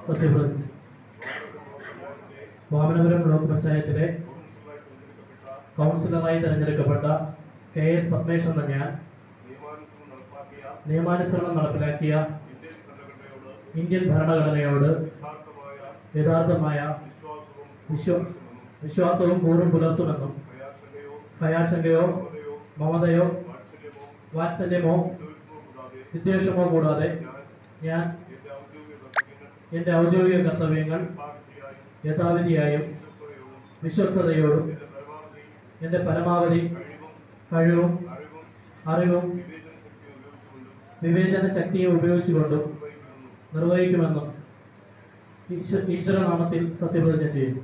സത്യപ്രതിജ്ഞ. വാമനപുരം ബ്ലോക്ക് പഞ്ചായത്തിലെ കൗൺസിലറായി തെരഞ്ഞെടുക്കപ്പെട്ട KS പത്മേഷ് എന്ന ഞാൻ നിയമാനുസരണം നടപ്പിലാക്കിയ ഇന്ത്യൻ ഭരണഘടനയോട് യഥാർത്ഥമായ വിശ്വാസവും കൂറും പുലർത്തുമെന്നും ഭയാശങ്കയോ മമതയോ വാത്സല്യമോ വിദ്വേഷമോ കൂടാതെ ഞാൻ എൻ്റെ ഔദ്യോഗിക കർത്തവ്യങ്ങൾ യഥാവിധിയായും വിശ്വസ്തയോടും എൻ്റെ പരമാവധി കഴിവും അറിവും വിവേചന ശക്തിയെ ഉപയോഗിച്ചുകൊണ്ടും നിർവഹിക്കുമെന്നും ഈശ്വരനാമത്തിൽ സത്യപ്രതിജ്ഞ ചെയ്യുന്നു.